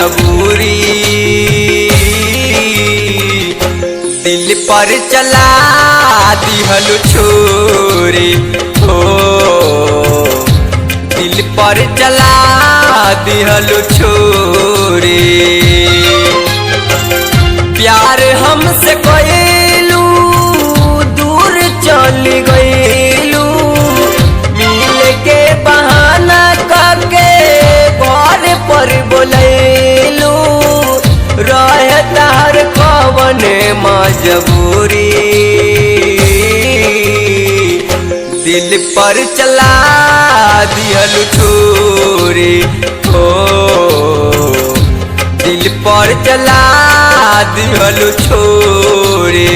मजबूरी, दिल पर चला दिहलु छुरी हो, दिल पर चला दिहलु छुरी। प्यार हमसे कइलू दूर चली गइलू, मिल के बहाना करके घर पर बोलैलू, रहे तार कवन मजबूरी, दिल पर चला दिहलु छुरी हो, दिल पर चला दिहलु छुरी।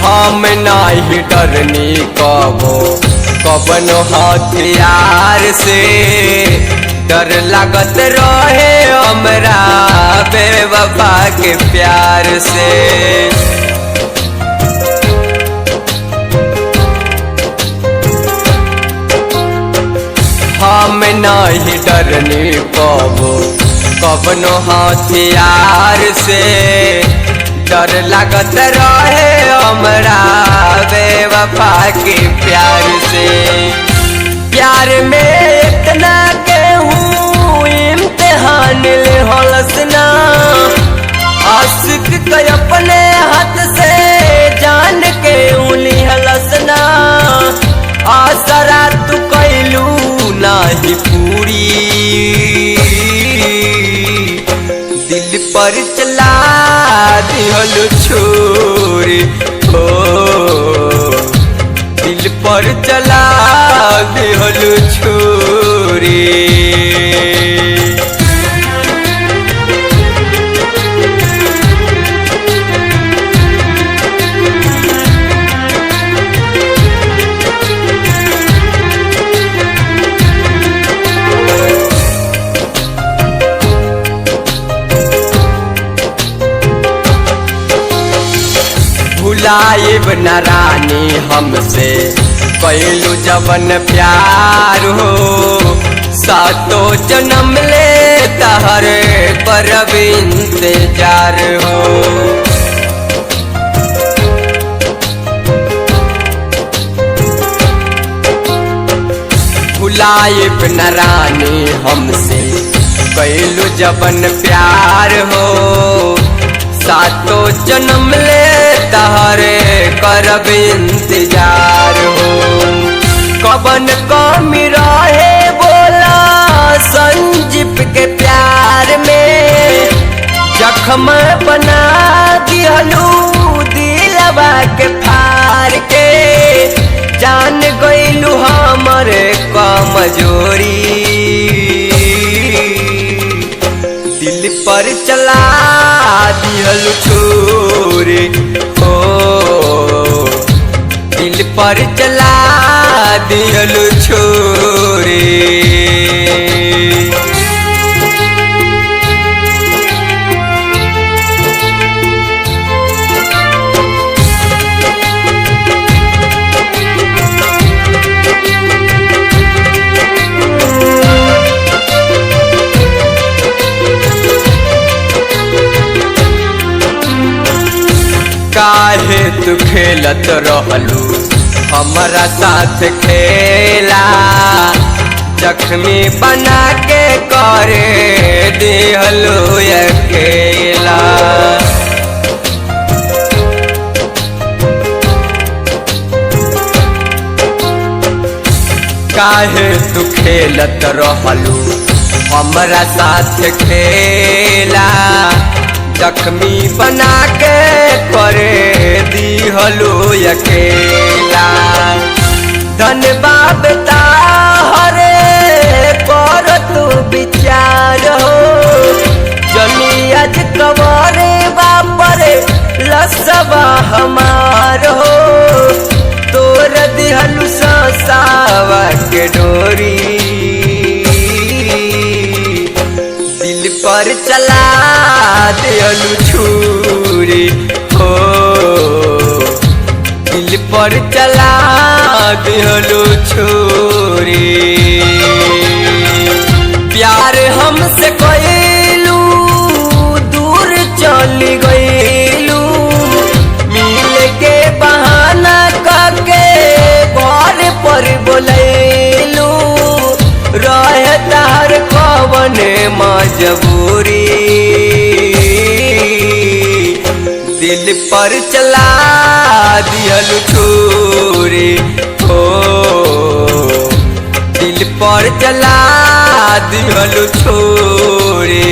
हम नाही डरनी कबनो हथियार से, डर लागत रहे हमरा बेवफा के प्यार से। हम नहीं डरनी कबनो हथियार से, डर लागत रहे हमरा बेवफा के प्यार से। प्यार में इतना केहू इम्तिहान ले हलसना, आशिक के अपने हाथ से जान के उली हलसना, आसरा तू कैलू नाही पूरी, दिल पर चला दिहलु छुरी हो, दिल पर चला दिहलु छुरी। भुलाइब न रानी हमसे कैलू जवन प्यार हो, सातो जन्म ले तहरे करब इंतजार हो। भुलाइब न रानी हमसे कैलू जवन प्यार हो, सातो जन्म ले तहरे करब इंतजार हो। कबन कमी रहे बोला संजीव के प्यार में, जख्म बना दिहलू दिलवा के फार के, जान गइलू हमरे कमजोरी, दिल पर चला दिहलु छुरी हो, दिल पर चला दिहलु छुरी। काहे तू खेलत रहलू हमारा साथ खेला, जख्मी बना के करे दिहलू अकेला। काहे तू खेलत रहलू हमारा साथ खेला, जख्मी बना के करे दिहलू अकेला। धन्यवाद ताहरे कर तू विचार हो, जनी आज कवरे बापरे लसवा हमार हो, तोर दिहलु सावा के डोरी, दिल पर चला दिहलु छुरी हो, दिल पर चला दिहलु छुरी। प्यार हमसे कइलू दूर चली गइलू, मिल के बहाना करके घर पर बोलैलू, रहे तार कवन मजबूरी, दिल पर चला दिहलु छुरी हो, दिल पर चला दिहलु छुरी।